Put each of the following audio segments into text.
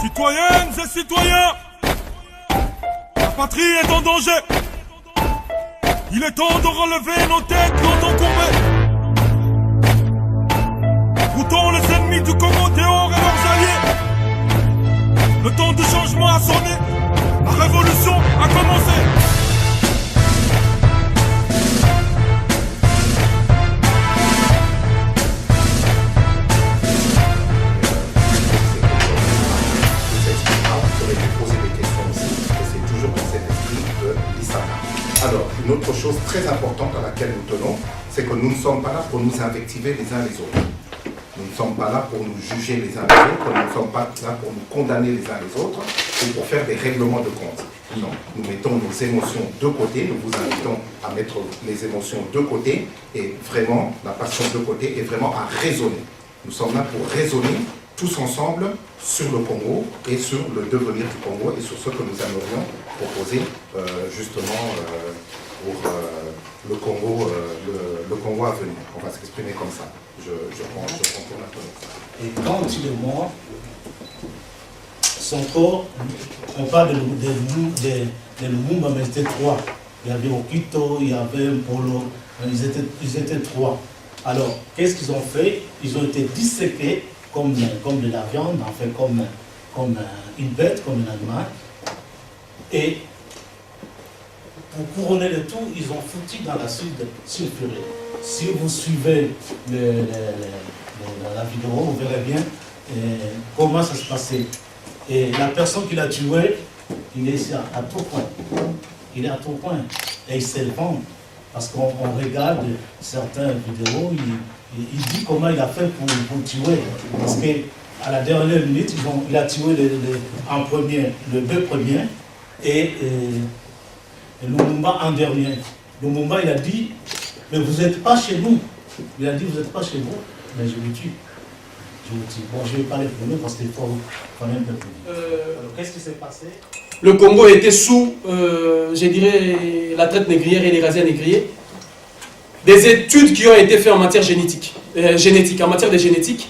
Citoyennes et citoyens, la patrie est en danger. Il est temps de relever nos têtes longtemps courbées. Écoutons les ennemis du Congo dehors et leurs alliés. Le temps du changement a sonné. La révolution a commencé. Alors, une autre chose très importante à laquelle nous tenons, c'est que nous ne sommes pas là pour nous invectiver les uns les autres. Nous ne sommes pas là pour nous juger les uns les autres, nous ne sommes pas là pour nous condamner les uns les autres ou pour faire des règlements de compte. Non, nous mettons nos émotions de côté, nous vous invitons à mettre les émotions de côté et vraiment, la passion de côté et vraiment à raisonner. Nous sommes là pour raisonner tous ensemble sur le Congo et sur le devenir du Congo et sur ce que nous aimerions proposer justement pour le Congo à venir. On va s'exprimer comme ça. Je contourne un peu. Et quand il est mort, son corps, on parle de Lumumba, mais c'était trois. Il y avait Okito, il y avait Polo, ils étaient trois. Alors, qu'est-ce qu'ils ont fait? Ils ont été disséqués comme de la viande, enfin comme une bête, comme un animal. Et pour couronner le tout, ils ont foutu dans l'acide sulfuré. Si vous suivez la vidéo, vous verrez bien comment ça se passait. Et la personne qui l'a tué, il est ici à tout point. Il est à tout point. Et il s'élève. Parce qu'on regarde certaines vidéos, il dit comment il a fait pour tuer. Parce qu'à la dernière minute, il a tué en premier, les deux premiers, et Lumumba en dernier. Lumumba, il a dit, mais vous n'êtes pas chez nous. Il a dit, vous n'êtes pas chez vous, mais je vous tue. Bon, je vais parler pour nous parce qu'il faut quand même un peu plus. Alors, qu'est-ce qui s'est passé? Le Congo était sous, je dirais, la traite négrière et les razzias négriers. Des études qui ont été faites en matière génétique, en matière de génétique,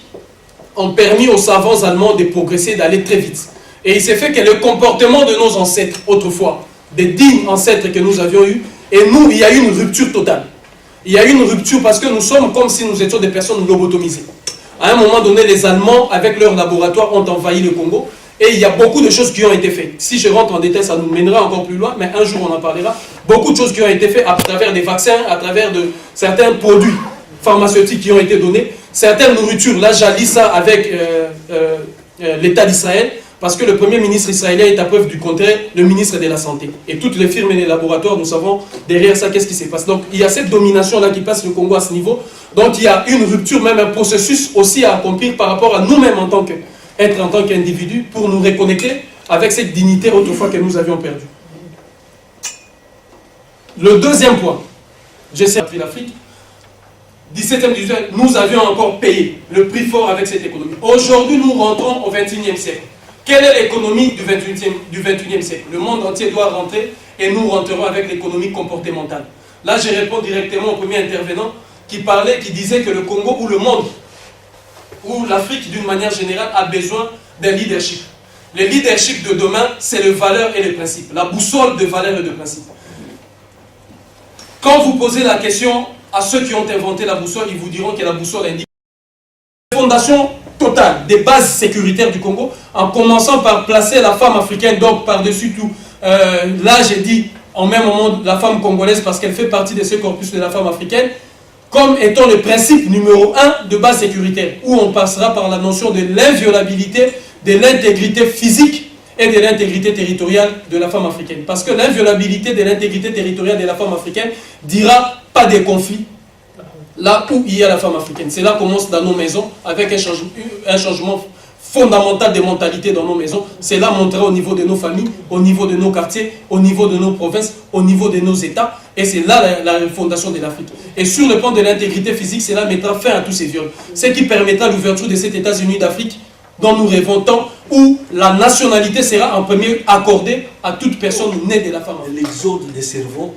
ont permis aux savants allemands de progresser, d'aller très vite. Et il s'est fait que le comportement de nos ancêtres, autrefois, des dignes ancêtres que nous avions eus, et nous, il y a eu une rupture totale. Il y a eu une rupture parce que nous sommes comme si nous étions des personnes lobotomisées. À un moment donné, les Allemands, avec leur laboratoire, ont envahi le Congo. Et il y a beaucoup de choses qui ont été faites. Si je rentre en détail, ça nous mènera encore plus loin, mais un jour on en parlera. Beaucoup de choses qui ont été faites à travers des vaccins, à travers de certains produits pharmaceutiques qui ont été donnés, certaines nourritures. Là, j'allie ça avec l'État d'Israël, parce que le premier ministre israélien est à preuve du contraire, le ministre de la Santé. Et toutes les firmes et les laboratoires, nous savons derrière ça, qu'est-ce qui se passe. Donc, il y a cette domination-là qui passe le Congo à ce niveau. Donc, il y a une rupture, même un processus aussi à accomplir par rapport à nous-mêmes en tant qu'individu, pour nous reconnecter avec cette dignité autrefois que nous avions perdue. Le deuxième point, j'essaie de l'Afrique. 17e, 18e, nous avions encore payé le prix fort avec cette économie. Aujourd'hui, nous rentrons au 21e siècle. Quelle est l'économie du 21e siècle? Le monde entier doit rentrer et nous rentrerons avec l'économie comportementale. Là, je réponds directement au premier intervenant qui disait que le Congo ou le monde, où l'Afrique, d'une manière générale, a besoin d'un leadership. Le leadership de demain, c'est les valeurs et les principes. La boussole de valeurs et de principes. Quand vous posez la question à ceux qui ont inventé la boussole, ils vous diront que la boussole indique la fondation totale des bases sécuritaires du Congo, en commençant par placer la femme africaine, donc par-dessus tout. Là, j'ai dit en même moment la femme congolaise, parce qu'elle fait partie de ce corpus de la femme africaine, comme étant le principe numéro 1 de base sécuritaire, où on passera par la notion de l'inviolabilité, de l'intégrité physique et de l'intégrité territoriale de la femme africaine. Parce que l'inviolabilité de l'intégrité territoriale de la femme africaine dira pas de conflit là où il y a la femme africaine. Cela commence dans nos maisons avec un changement fondamental de mentalité dans nos maisons. Cela montera au niveau de nos familles, au niveau de nos quartiers, au niveau de nos provinces, au niveau de nos États. Et c'est là la fondation de l'Afrique. Et sur le plan de l'intégrité physique, cela mettra fin à tous ces viols. Ce qui permettra l'ouverture de cet États-Unis d'Afrique dont nous rêvons tant, où la nationalité sera en premier accordée à toute personne née de la femme. L'exode des cerveaux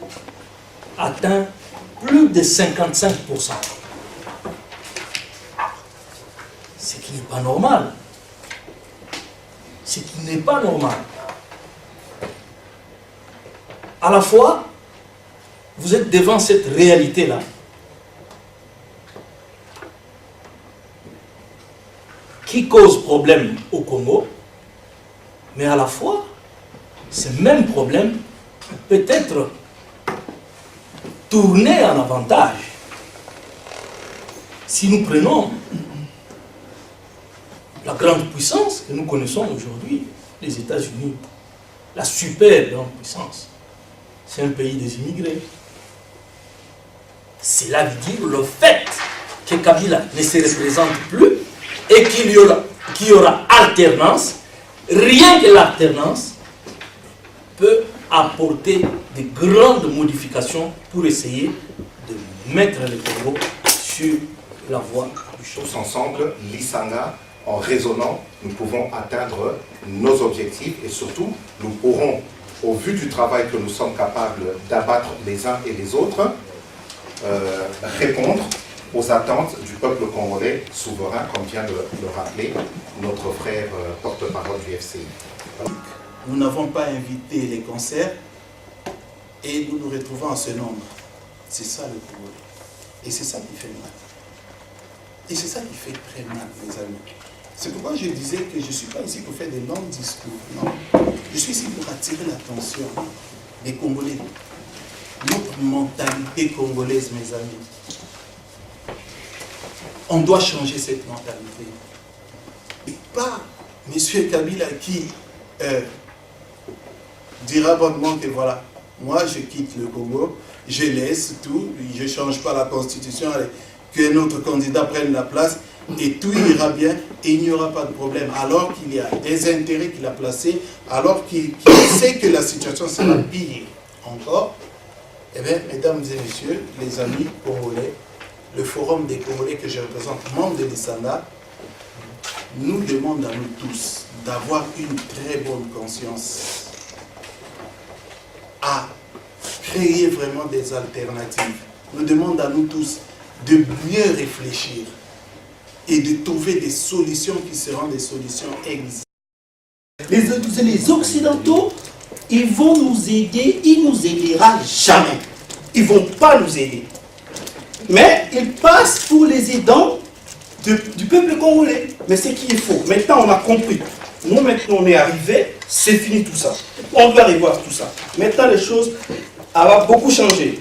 atteint plus de 55%. Ce qui n'est pas normal. ce qui n'est pas normal. À la fois, vous êtes devant cette réalité-là. Qui cause problème au Congo, mais à la fois, ce même problème peut être tourné en avantage. Si nous prenons la grande puissance que nous connaissons aujourd'hui, les États-Unis, la super grande puissance, c'est un pays des immigrés. Cela veut dire le fait que Kabila ne se représente plus et qu'il y aura alternance. Rien que l'alternance peut apporter de grandes modifications pour essayer de mettre le Congo sur la voie du chemin. Tous ensemble, l'Isanga, en raisonnant, nous pouvons atteindre nos objectifs et surtout, nous pourrons, au vu du travail que nous sommes capables d'abattre les uns et les autres, répondre aux attentes du peuple congolais souverain, comme vient de le rappeler notre frère porte-parole du FCI. Nous n'avons pas invité les concerts et nous nous retrouvons en ce nombre. C'est ça le Congolais. Et c'est ça qui fait mal. Et c'est ça qui fait très mal, mes amis. C'est pourquoi je disais que je ne suis pas ici pour faire des longs discours. Non. Je suis ici pour attirer l'attention des Congolais. Notre mentalité congolaise, mes amis. On doit changer cette mentalité. Et pas M. Kabila qui dira bonnement que voilà, moi je quitte le Congo, je laisse tout, je ne change pas la constitution, que notre candidat prenne la place et tout ira bien et il n'y aura pas de problème. Alors qu'il y a des intérêts qu'il a placés, alors qu'il sait que la situation sera pire encore, eh bien, mesdames et messieurs, les amis congolais, le forum des Congolais que je représente, membre de l'Isanga, nous demande à nous tous d'avoir une très bonne conscience, à créer vraiment des alternatives. Nous demande à nous tous de mieux réfléchir et de trouver des solutions qui seront des solutions existantes. Les Occidentaux, ils vont nous aider, ils ne nous aideront jamais. Ils ne vont pas nous aider. Mais ils passent pour les aidants du peuple congolais. Mais c'est qui est faux. Maintenant, on a compris. Nous, maintenant, on est arrivés, c'est fini tout ça. On doit revoir tout ça. Maintenant, les choses vont beaucoup changer.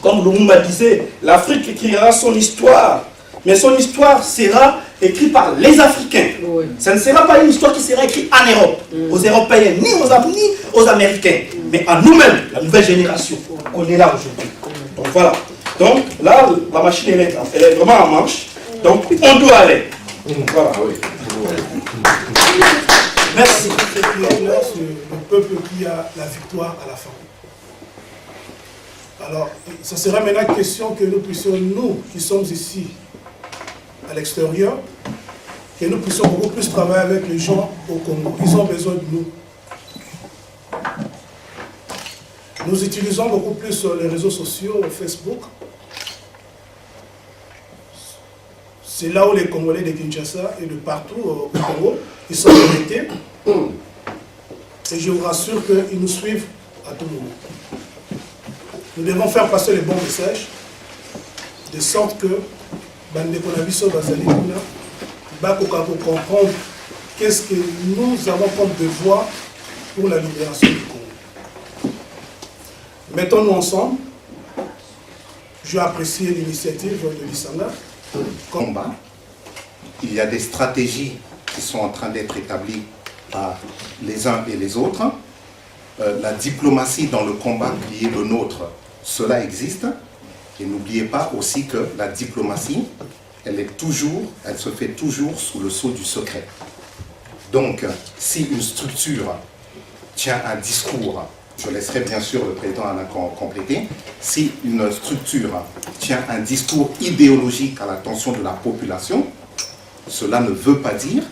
Comme Lumumba disait, l'Afrique écrira son histoire. Mais son histoire sera écrite par les Africains. Oui. Ça ne sera pas une histoire qui sera écrite en Europe, aux Européens, ni aux Américains, mais à nous-mêmes, la nouvelle génération qu'on est là aujourd'hui. Donc voilà. Donc là, la machine elle est vraiment en marche. Donc on doit aller. Voilà. Merci. C'est le peuple qui a la victoire à la fin. Alors, ce sera maintenant question que nous puissions, nous qui sommes ici, à l'extérieur, que nous puissions beaucoup plus travailler avec les gens au Congo. Ils ont besoin de nous. Nous utilisons beaucoup plus les réseaux sociaux, Facebook. C'est là où les Congolais de Kinshasa et de partout au Congo, ils sont connectés. Et je vous rassure qu'ils nous suivent à tout moment. Nous devons faire passer les bons messages, de sorte que Bandeko Nabiso Bazali va comprendre qu'est-ce que nous avons comme devoir pour la libération du Congo. Mettons-nous ensemble. J'ai apprécié l'initiative de l'Isanga. Combat. Il y a des stratégies qui sont en train d'être établies par les uns et les autres. La diplomatie dans le combat qui est le nôtre, cela existe. Et n'oubliez pas aussi que la diplomatie, elle se fait toujours sous le sceau du secret. Donc, si une structure tient un discours, je laisserai bien sûr le président Alain compléter, si une structure tient un discours idéologique à l'attention de la population, cela ne veut pas dire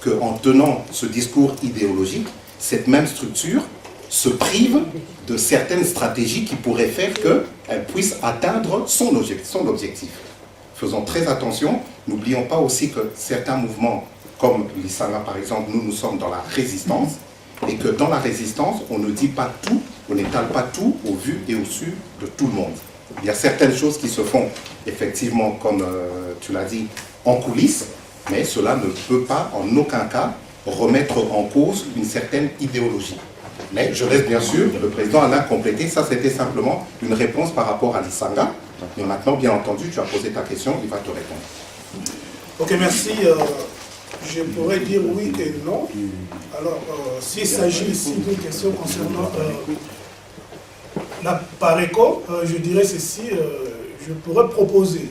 qu'en tenant ce discours idéologique, cette même structure se prive de certaines stratégies qui pourraient faire qu'elle puisse atteindre son objectif. Faisons très attention, n'oublions pas aussi que certains mouvements comme l'Isanga par exemple, nous sommes dans la résistance, et que dans la résistance, on ne dit pas tout, on n'étale pas tout au vu et au su de tout le monde. Il y a certaines choses qui se font effectivement, comme tu l'as dit, en coulisses, mais cela ne peut pas en aucun cas remettre en cause une certaine idéologie. Mais je laisse bien sûr le président Alain compléter. Ça, c'était simplement une réponse par rapport à l'Isanga. Mais maintenant, bien entendu, tu as posé ta question, il va te répondre. Ok, merci. Je pourrais dire oui et non. Alors, s'il s'agit ici d'une question concernant la PARECO, je dirais ceci, je pourrais proposer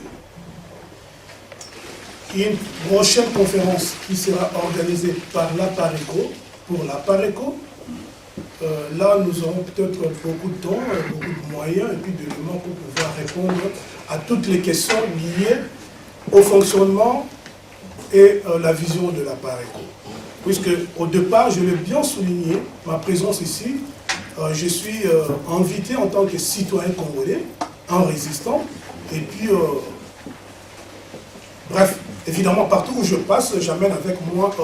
une prochaine conférence qui sera organisée par la PARECO, pour la PARECO. Là, nous aurons peut-être beaucoup de temps, beaucoup de moyens et puis d'éléments pour pouvoir répondre à toutes les questions liées au fonctionnement et la vision de la PARECO. Puisque, au départ, je l'ai bien souligné, ma présence ici, je suis invité en tant que citoyen congolais, en résistant, et puis, bref, évidemment, partout où je passe, j'amène avec moi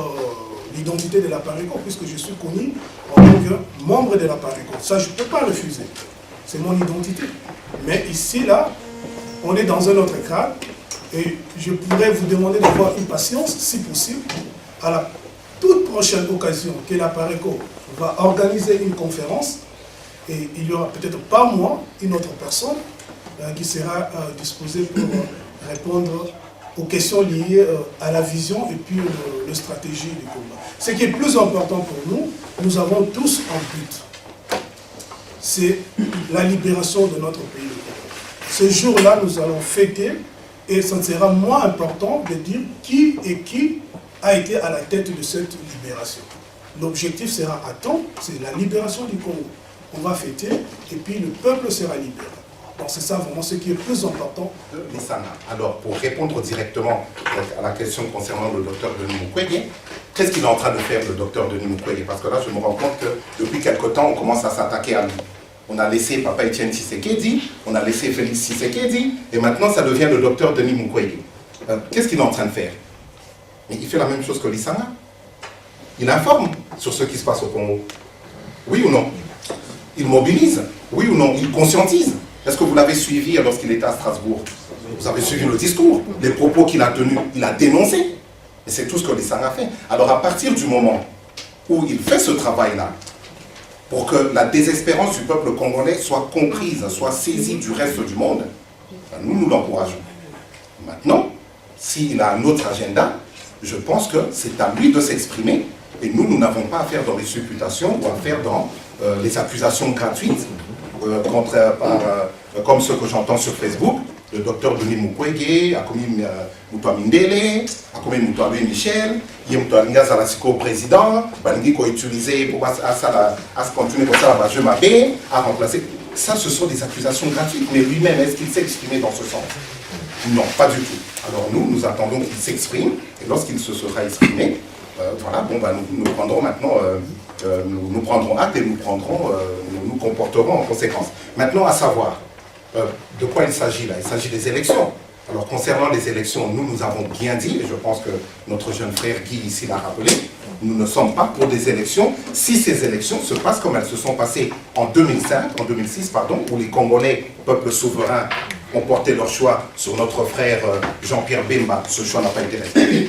l'identité de la PARECO, puisque je suis connu en tant que membre de la PARECO. Ça, je ne peux pas refuser. C'est mon identité. Mais ici, là, on est dans un autre cadre, et je pourrais vous demander d'avoir une patience, si possible, à la toute prochaine occasion que la PARECO va organiser une conférence, et il n'y aura peut-être pas moi, une autre personne, qui sera disposée pour répondre aux questions liées à la vision et puis la stratégie du combat. Ce qui est plus important pour nous, nous avons tous un but. C'est la libération de notre pays. Ce jour-là, nous allons fêter, et ça sera moins important de dire qui a été à la tête de cette libération. L'objectif sera à temps, c'est la libération du Congo. On va fêter, et puis le peuple sera libéré. Donc c'est ça vraiment ce qui est plus important. Alors, pour répondre directement à la question concernant le docteur Denis Mukwege, qu'est-ce qu'il est en train de faire, le docteur Denis Mukwege? Parce que là, je me rends compte que depuis quelque temps, on commence à s'attaquer à lui. On a laissé Papa Etienne Tshisekedi, on a laissé Félix Tshisekedi, et maintenant, ça devient le docteur Denis Mukwege. Qu'est-ce qu'il est en train de faire? Mais il fait la même chose que l'Isanga. Il informe sur ce qui se passe au Congo. Oui ou non? Il mobilise. Oui ou non? Il conscientise. Est-ce que vous l'avez suivi lorsqu'il était à Strasbourg? Vous avez suivi le discours, les propos qu'il a tenus, il a dénoncé. Et c'est tout ce que l'Isanga a fait. Alors à partir du moment où il fait ce travail-là, pour que la désespérance du peuple congolais soit comprise, soit saisie du reste du monde, nous l'encourageons. Maintenant, s'il a un autre agenda, je pense que c'est à lui de s'exprimer. Et nous n'avons pas à faire dans les supputations ou à faire dans les accusations gratuites comme ceux que j'entends sur Facebook, le docteur Denis Mukwege, Akomi Mutua Mindele, Akomi Mutua Michel, Yemtua Lingaza Lasiko président, Balingi ko utilisé pour continuer comme ça à Mabé, à remplacer. Ça, ce sont des accusations gratuites, mais lui-même, est-ce qu'il s'est exprimé dans ce sens? Non, pas du tout. Alors nous attendons qu'il s'exprime, et lorsqu'il se sera exprimé, voilà, bon, bah, nous prendrons maintenant, nous prendrons acte et nous comporterons en conséquence. Maintenant, à savoir, de quoi il s'agit là? Il s'agit des élections. Alors, concernant les élections, nous avons bien dit, et je pense que notre jeune frère Guy ici l'a rappelé, nous ne sommes pas pour des élections si ces élections se passent comme elles se sont passées en 2006, où les Congolais, peuple souverain, ont porté leur choix sur notre frère Jean-Pierre Bemba. Ce choix n'a pas été respecté.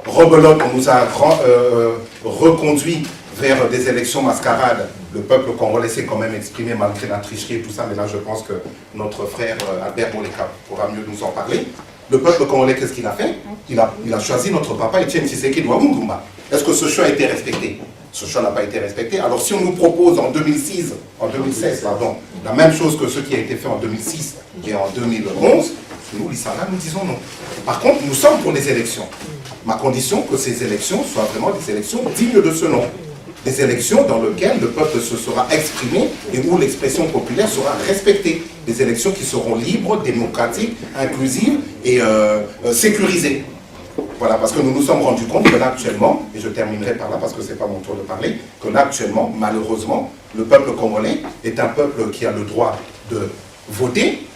Rebelote, on nous a reconduit vers des élections mascarades. Le peuple congolais s'est quand même exprimé malgré la tricherie et tout ça, mais là je pense que notre frère Albert Moleka pourra mieux nous en parler. Le peuple congolais, qu'est-ce qu'il a fait? Il a choisi notre papa Etienne Tshisekedi Ouamungumba. Est-ce que ce choix a été respecté? Ce choix n'a pas été respecté. Alors si on nous propose en 2016, la même chose que ce qui a été fait en 2006 et en 2011, nous, l'Isanga, nous disons non. Par contre, nous sommes pour les élections. Ma condition que ces élections soient vraiment des élections dignes de ce nom. Des élections dans lesquelles le peuple se sera exprimé et où l'expression populaire sera respectée. Des élections qui seront libres, démocratiques, inclusives et sécurisées. Voilà, parce que nous nous sommes rendus compte que là actuellement, et je terminerai par là parce que ce n'est pas mon tour de parler, que là actuellement, malheureusement, le peuple congolais est un peuple qui a le droit de voter,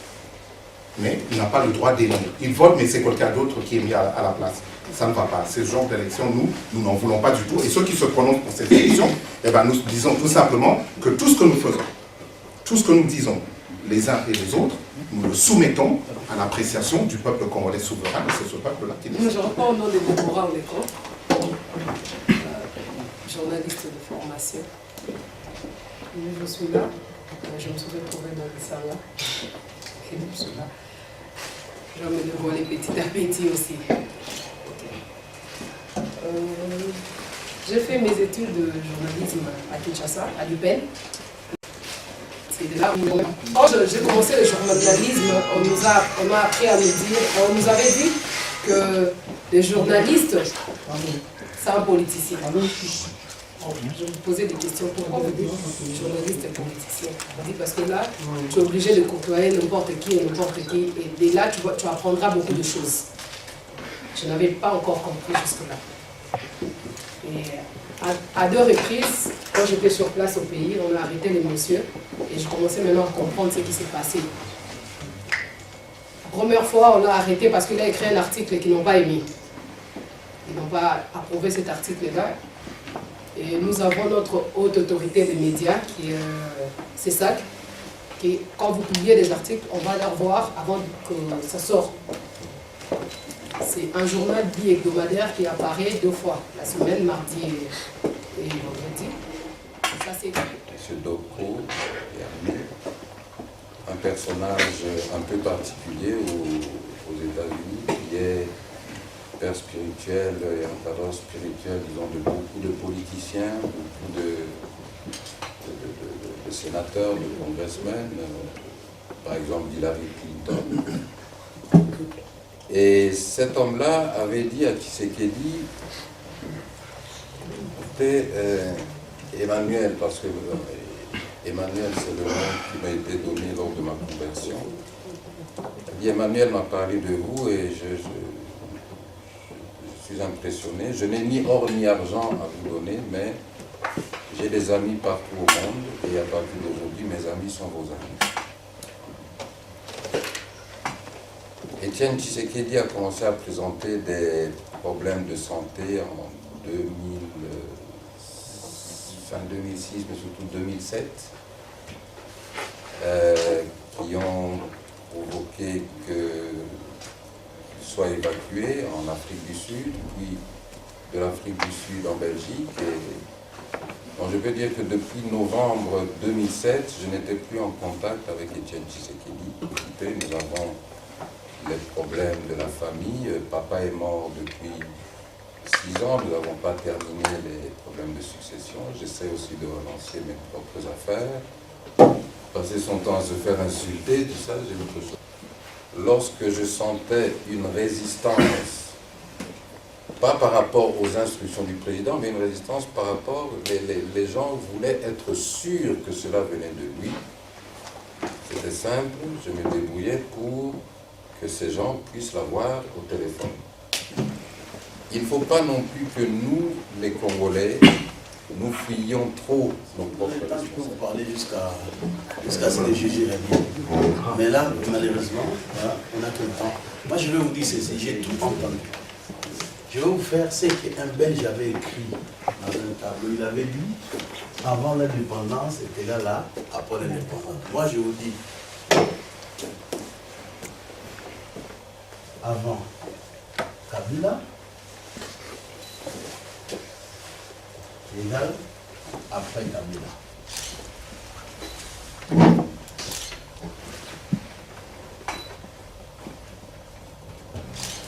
mais il n'a pas le droit d'élire. Il vote, mais c'est quelqu'un d'autre qui est mis à la place. Ça ne va pas. Ce genre d'élection, nous n'en voulons pas du tout. Et ceux qui se prononcent pour ces élections, eh ben, nous disons tout simplement que tout ce que nous faisons, tout ce que nous disons les uns et les autres, nous le soumettons à l'appréciation du peuple congolais souverain. Et c'est ce peuple-là qui décide. Je reprends au nom de Déborah Oléko, journaliste de formation. Je suis là. Je me suis retrouvée dans le salon. Et je suis là. Je vais me dévoiler petit à petit aussi. J'ai fait mes études de journalisme à Kinshasa, à l'UPEN. C'est là où quand j'ai commencé le journalisme, on m'a appris à me dire, on nous avait dit que les journalistes, c'est un politicien. Je me posais des questions, pourquoi vous dites journaliste et politicien? On dit parce que là, tu es obligé de côtoyer n'importe qui et n'importe qui, et là, tu apprendras beaucoup de choses. Je n'avais pas encore compris jusque-là. Et à deux reprises, quand j'étais sur place au pays, on a arrêté les messieurs et je commençais maintenant à comprendre ce qui s'est passé. La première fois, on l'a arrêté parce qu'il a écrit un article qu'ils n'ont pas aimé. Ils n'ont pas approuvé cet article-là. Et nous avons notre haute autorité des médias, qui est CESAC, qui, quand vous publiez des articles, on va les revoir avant que ça sorte. C'est un journal bi-hebdomadaire qui apparaît 2 fois, la semaine, mardi et vendredi. Ça, c'est... M. Doko est un personnage un peu particulier aux États-Unis, qui est père spirituel et encadreur spirituel, disons, de beaucoup de politiciens, beaucoup de sénateurs, de congressmen, par exemple d'Hillary Clinton. Et cet homme-là avait dit à Tshisekedi, écoutez, Emmanuel, parce que Emmanuel c'est le nom qui m'a été donné lors de ma conversion, il dit, Emmanuel m'a parlé de vous et je suis impressionné. Je n'ai ni or ni argent à vous donner, mais j'ai des amis partout au monde et à partir d'aujourd'hui, mes amis sont vos amis. Étienne Tshisekedi a commencé à présenter des problèmes de santé en fin 2006, mais surtout 2007, qui ont provoqué qu'il soit évacué en Afrique du Sud, puis de l'Afrique du Sud en Belgique. Et, bon, je peux dire que depuis novembre 2007, je n'étais plus en contact avec Étienne Tshisekedi. Écoutez, nous avons les problèmes de la famille. Papa est mort depuis 6 ans, nous n'avons pas terminé les problèmes de succession. J'essaie aussi de relancer mes propres affaires. Passer son temps à se faire insulter, tout ça, j'ai autre chose. Lorsque je sentais une résistance, pas par rapport aux instructions du président, mais une résistance par rapport, les gens voulaient être sûrs que cela venait de lui. C'était simple, je me débrouillais pour que ces gens puissent l'avoir au téléphone. Il ne faut pas non plus que nous, les Congolais, nous fuyions trop nos propres responsabilités. Je peux vous parler jusqu'à ce que juger la vie. Mais là, malheureusement, voilà, on n'a que le temps. Moi, je vais vous dire ceci, j'ai tout entendu. Je vais vous faire ce qu'un Belge avait écrit dans un tableau. Il avait dit, avant l'indépendance, c'était là, après l'indépendance. Moi, je vous dis, avant Kabila, égal après Kabila.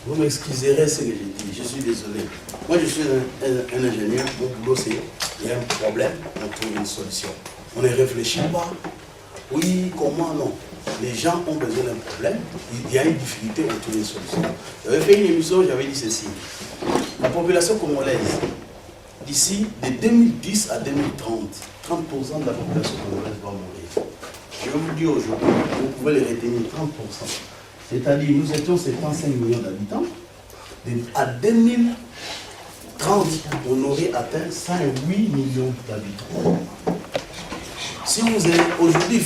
Vous m'excuserez ce que j'ai dit, je suis désolé. Moi je suis un ingénieur, mon boulot c'est, il y a un problème, on trouve une solution. On ne réfléchit pas, oui, comment non. Les gens ont besoin d'un problème, il y a une difficulté, on trouve une solution. J'avais fait une émission, j'avais dit ceci. La population congolaise, d'ici de 2010 à 2030, 30% de la population congolaise va mourir. Je vais vous dire aujourd'hui, vous pouvez les retenir 30%. C'est-à-dire, nous étions 75 millions d'habitants. À 2030, on aurait atteint 108 millions d'habitants. Si vous avez, aujourd'hui,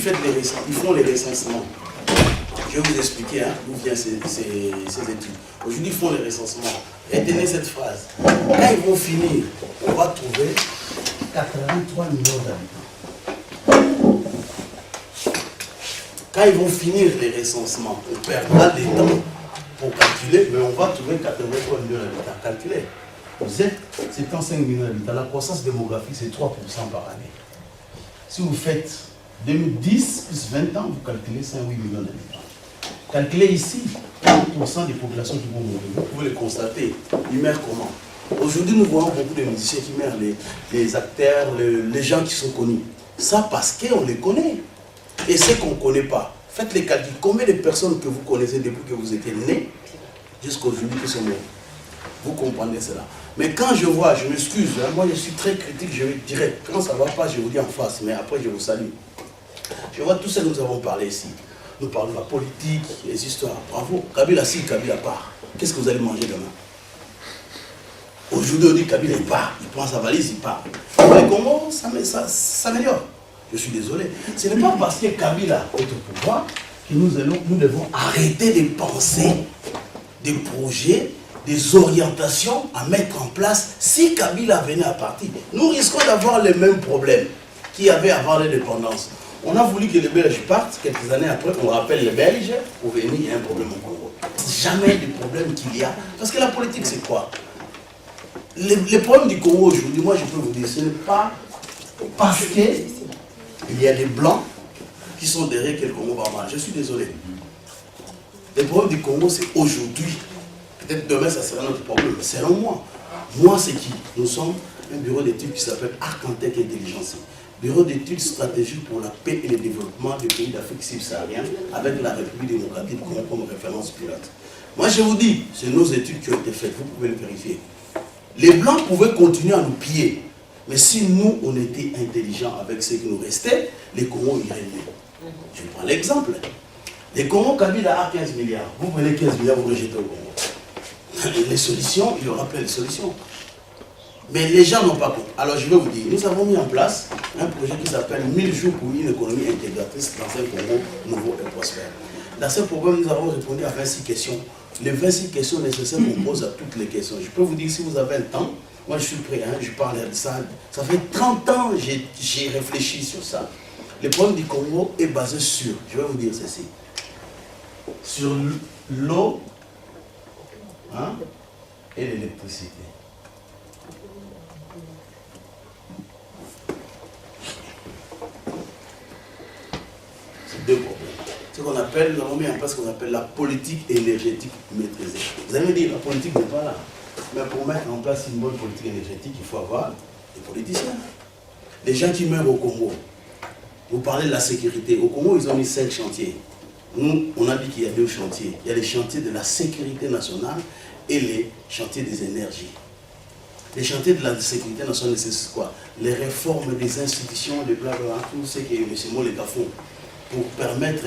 ils font les recensements. Je vais vous expliquer d'où viennent ces études. Aujourd'hui, ils font les recensements. Retenez cette phrase. Quand ils vont finir, on va trouver 83 millions d'habitants. Quand ils vont finir les recensements, on perdra des temps pour calculer, mais on va trouver 83 millions d'habitants. Calculer. Vous êtes 75 millions d'habitants. La croissance démographique, c'est 3% par année. Si vous faites 2010 plus 20 ans, vous calculez 5-8 millions d'habitants. Calculez ici 40% des populations qui vont mourir. Vous pouvez le constater. Ils meurent comment? Aujourd'hui, nous voyons beaucoup de musiciens qui meurent, les acteurs, les gens qui sont connus. Ça parce qu'on les connaît. Et ceux qu'on ne connaît pas, faites les calculs. Combien de personnes que vous connaissez depuis que vous étiez nés jusqu'aujourd'hui qui sont morts? Vous comprenez cela. Mais quand je vois, je m'excuse, hein, moi je suis très critique, je vais direct. Quand ça ne va pas, je vous dis en face, mais après je vous salue. Je vois tout ce que nous avons parlé ici. Nous parlons de la politique, les histoires. Bravo. Kabila si, Kabila part. Qu'est-ce que vous allez manger demain? Aujourd'hui, on dit Kabila il part. Il prend sa valise, il part. Mais comment ça s'améliore? Je suis désolé. Ce n'est pas parce que Kabila est au pouvoir que nous devons arrêter de penser des projets, des orientations à mettre en place. Si Kabila venait à partir, nous risquons d'avoir les mêmes problèmes qu'il y avait avant l'indépendance. On a voulu que les Belges partent, quelques années après, on rappelle les Belges, pour venir, il y a un problème au Congo. Jamais de problème qu'il y a. Parce que la politique, c'est quoi? Les problèmes du Congo aujourd'hui, moi je peux vous dire, ce n'est pas parce qu'il y a des Blancs qui sont derrière que le Congo va mal. Je suis désolé. Les problèmes du Congo, c'est aujourd'hui. Peut-être demain, ça sera notre problème. Mais selon moi, c'est qui? Nous sommes un bureau d'études qui s'appelle Arcantec Intelligence. Bureau d'études stratégiques pour la paix et le développement des pays d'Afrique subsaharienne avec la République démocratique du Congo comme référence pilote. Moi je vous dis, c'est nos études qui ont été faites, vous pouvez le vérifier. Les Blancs pouvaient continuer à nous piller, mais si nous on était intelligents avec ce qui nous restait, les Congos iraient mieux. Je prends l'exemple. Les Congos, Kabila a 15 milliards. Vous prenez 15 milliards, vous rejetez au Congo. Les solutions, il y aura plein de solutions. Mais les gens n'ont pas compris. Alors je vais vous dire, nous avons mis en place un projet qui s'appelle 1000 jours pour une économie intégratrice dans un Congo nouveau et prospère. Dans ce programme, nous avons répondu à 26 questions. Les 26 questions nécessaires qu'on pose à toutes les questions. Je peux vous dire, si vous avez le temps, moi je suis prêt, hein, je parle de ça. Ça fait 30 ans que j'ai réfléchi sur ça. Le problème du Congo est basé sur, je vais vous dire ceci, sur l'eau, hein, et l'électricité. Deux problèmes. Ce qu'on appelle, nous avons mis en place ce qu'on appelle la politique énergétique maîtrisée. Vous allez me dire, la politique n'est pas là. Mais pour mettre en place une bonne politique énergétique, il faut avoir des politiciens. Les gens qui meurent au Congo. Vous parlez de la sécurité. Au Congo, ils ont mis 5 chantiers. Nous, on a dit qu'il y a 2 chantiers. Il y a les chantiers de la sécurité nationale et les chantiers des énergies. Les chantiers de la sécurité nationale, c'est quoi? Les réformes des institutions, les blablabla, tout ce que M. Moleka font pour permettre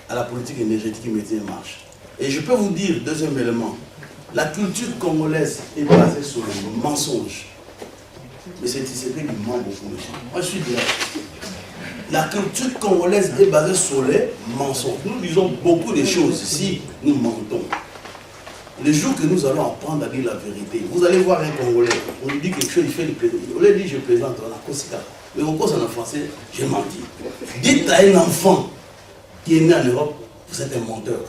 à la politique énergétique de marche. Et je peux vous dire, deuxième élément, la culture congolaise est basée sur le mensonge. Mais c'est Tshisekedi qui ment beaucoup de gens. Moi je suis direct. La culture congolaise est basée sur les mensonges. Nous disons beaucoup de choses ici, nous mentons. Le jour que nous allons apprendre à dire la vérité, vous allez voir un Congolais, on lui dit quelque chose, il fait du plaisir. On lui dit je plaisante, on a Kosika. Mais au cause en français, j'ai menti. Dites à un enfant qui est né en Europe, vous êtes un menteur.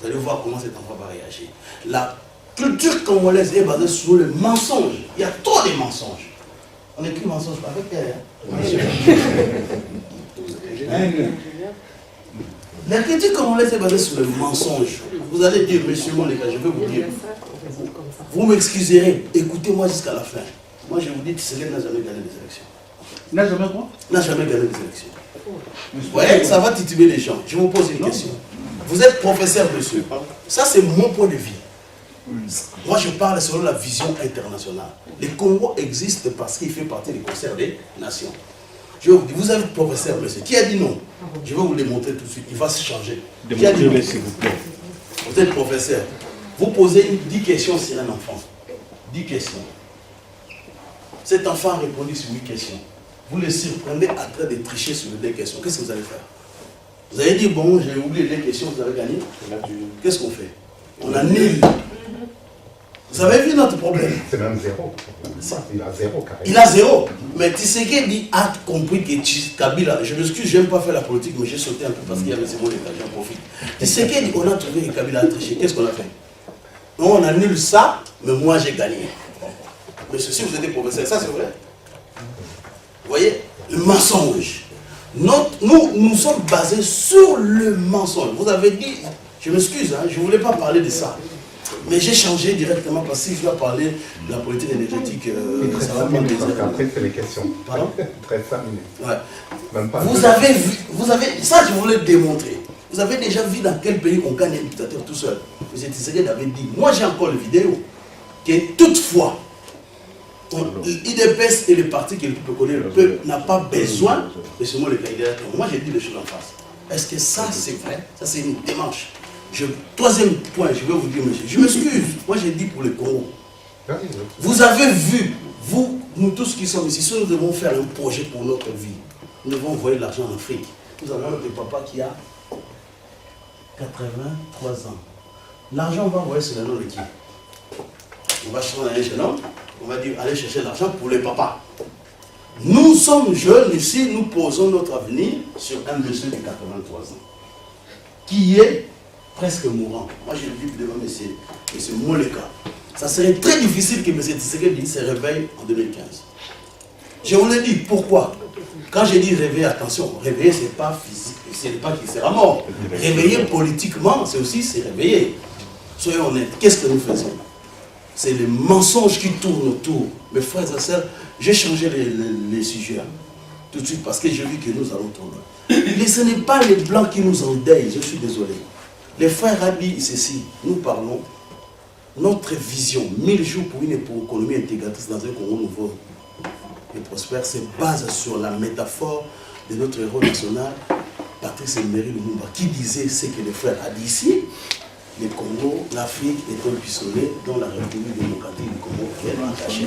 Vous allez voir comment cet enfant va réagir. La culture congolaise est basée sur le mensonge. Il y a trop de mensonges. On écrit mensonge avec elle. La critique congolaise est basée sur le mensonge. Vous allez dire, monsieur Moleka, je vais vous dire. Vous m'excuserez, écoutez-moi jusqu'à la fin. Moi je vous dis que Tshisekedi n'a jamais gagné des élections. N'a jamais quoi? N'a jamais gagné des élections. Vous voyez, ça va tituber les gens. Je vous pose une question. Vous êtes professeur, monsieur. Ça, c'est mon point de vue. Moi, je parle selon la vision internationale. Le Congo existe parce qu'il fait partie du concert des nations. Je vous dis, vous êtes professeur, monsieur. Qui a dit non? Je vais vous le montrer tout de suite. Il va se changer. Qui a dit non? S'il vous plaît. Vous êtes professeur. Vous posez 10 questions sur un enfant. 10 questions. Cet enfant a répondu sur 8 questions. Vous le surprenez en train de tricher sur les 2 questions. Qu'est-ce que vous allez faire? Vous allez dire, bon, j'ai oublié les questions, vous avez gagné. Qu'est-ce qu'on fait? On annule Vous avez vu notre problème? C'est même zéro. Il a zéro carrément. Il a zéro. Mais Tshisekedi a compris que Kabila, je m'excuse, je n'aime pas faire la politique, mais j'ai sauté un peu parce qu'il y avait ces mots d'état, j'en profite. Tshisekedi, on a trouvé que Kabila a triché. Qu'est-ce qu'on a fait? On annule ça, mais moi j'ai gagné. Mais ceci, vous êtes professeur, ça c'est vrai. Vous voyez, le mensonge. Nous sommes basés sur le mensonge. Vous avez dit, je m'excuse, hein, je ne voulais pas parler de ça. Mais j'ai changé directement parce que si je dois parler de la politique énergétique, ça va prendre des heures. Après, c'est les questions. Pardon? 35 minutes. Ouais. Même pas. Vous avez vu, ça je voulais démontrer. Vous avez déjà vu dans quel pays on gagne un dictateur tout seul. Vous êtes Tshisekedi avait dit, moi j'ai encore les vidéos, que toutefois, l'IDPS et les partis que le peuple connaît, le peuple n'a pas besoin de ce mot de candidat. Moi j'ai dit les choses en face. Est-ce que ça c'est vrai? Ça c'est une démarche. Troisième point, je vais vous dire, monsieur, je m'excuse, moi j'ai dit pour le Congo. Vous avez vu, nous tous qui sommes ici, si nous devons faire un projet pour notre vie, nous devons envoyer de l'argent en Afrique. Nous avons notre papa qui a 83 ans. L'argent, on va envoyer sur le nom de qui? On va chercher un jeune homme, on va dire, allez chercher l'argent pour les papas. Nous sommes jeunes ici, nous posons notre avenir sur un monsieur de 83 ans, qui est presque mourant. Moi, je le dis devant M. Moleka. Ça serait très difficile que M. Tshisekedi se réveille en 2015. Je vous l'ai dit, pourquoi? Quand j'ai dit réveiller, attention, réveiller, ce n'est pas physique, ce n'est pas qu'il sera mort. Réveiller politiquement, c'est aussi se réveiller. Soyons honnêtes, qu'est-ce que nous faisons? C'est les mensonges qui tournent autour. Mes frères et sœurs, j'ai changé les sujets tout de suite parce que j'ai vu que nous allons tourner. Mais ce n'est pas les blancs qui nous endeuillent, je suis désolé. Les frères a dit ceci, nous parlons, notre vision, 1000 jours pour une économie intégratrice dans un Congo nouveau et prospère, se base sur la métaphore de notre héros national, Patrice Emery Lumumba, qui disait ce que les frères a dit ici. Le Congo, l'Afrique est un pistolet dont la République démocratique du Congo est attachée.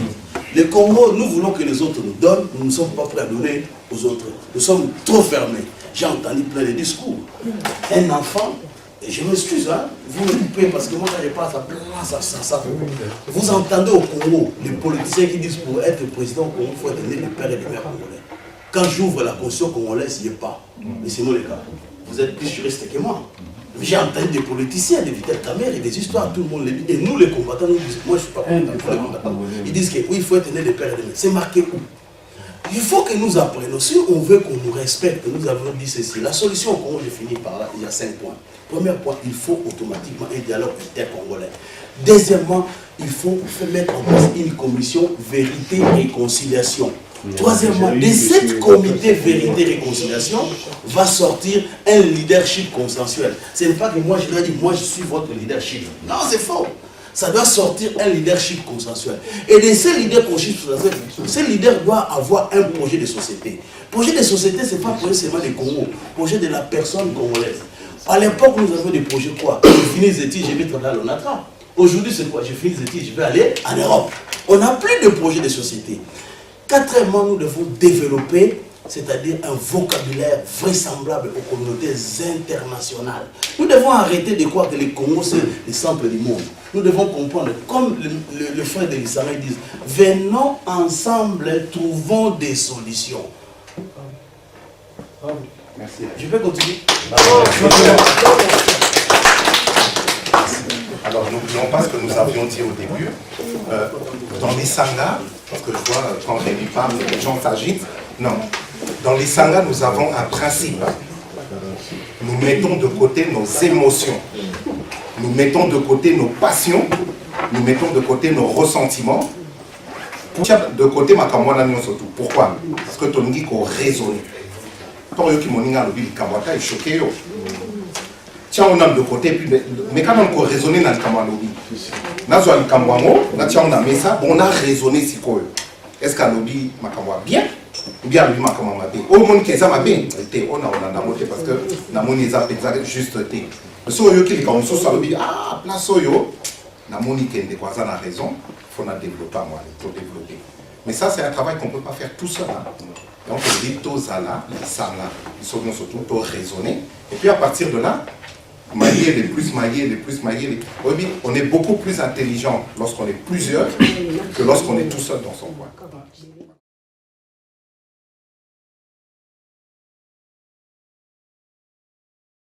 Le Congo, nous voulons que les autres nous donnent, nous ne sommes pas prêts à donner aux autres. Nous sommes trop fermés. J'ai entendu plein de discours. Un enfant, et je m'excuse, hein, vous me coupez parce que moi quand je passe à place, ça. Vous entendez au Congo les politiciens qui disent pour être président au Congo, il faut être né de père et de mère congolais. Quand j'ouvre la constitution congolaise, il n'y est pas. Mais c'est moi les gars. Vous êtes plus juristes que moi. J'ai entendu des politiciens, des Vital Kamerhe et des histoires, tout le monde les dit. Et nous les combattants, nous disons, moi je ne suis pas content pour les combattants. Ils disent que oui, il faut être né de père et de mère. C'est marqué où? Il faut que nous apprenions. Si on veut qu'on nous respecte, nous avons dit ceci. La solution au Congo, je finis par là, il y a 5 points. Premier point, il faut automatiquement un dialogue intercongolais. Deuxièmement, il faut mettre en place une commission vérité et réconciliation. Troisièmement, de cette comité vérité et réconciliation va sortir un leadership consensuel. Ce n'est pas que moi je dois dire, moi je suis votre leadership. Non, c'est faux. Ça doit sortir un leadership consensuel. Et de ces leaders consensuels, ces leaders doivent avoir un projet de société. Projet de société, ce n'est pas projet seulement des Congo, projet de la personne congolaise. À l'époque, nous avons des projets quoi? Je finis les études, je vais travailler à l'ONATRA. Aujourd'hui, c'est quoi? Je finis les études, je vais aller en Europe. On n'a plus de projet de société. Quatrièmement, nous devons développer, c'est-à-dire un vocabulaire vraisemblable aux communautés internationales. Nous devons arrêter de croire que le Congo, c'est le centre du monde. Nous devons comprendre, comme le frère de l'Israël dit, venons ensemble, trouvons des solutions. Merci. Je peux continuer. Alors, n'oublions pas ce que nous avions dit au début. Dans les sangas, parce que je vois quand Rémi parle, les gens s'agitent. Non. Dans les sangas, nous avons un principe. Nous mettons de côté nos émotions. Nous mettons de côté nos passions. Nous mettons de côté nos ressentiments. De côté, surtout. Pourquoi? Parce que ton dit qu'on raisonne. Quand on est choqué. Tiens, on a de côté, mais quand on a raisonné dans le Kamalobi, on a raisonné si quoi. Est-ce qu'à l'obi makamwa bien ou bien l'obi makamwa bien? Au monde qui est ça bien, on a monté parce que la monnaie est juste té. Si on y a on se l'obi ah place oyo, la monnaie qui est quoi ça a raison, faut la développer moi, il faut développer. Mais ça c'est un travail qu'on peut pas faire tout seul. Donc les taux là, les sangs là, ils sont surtout raisonner et puis à partir de là maillés, les plus maillés, les plus maillés. Oui, on est beaucoup plus intelligent lorsqu'on est plusieurs que lorsqu'on est tout seul dans son coin.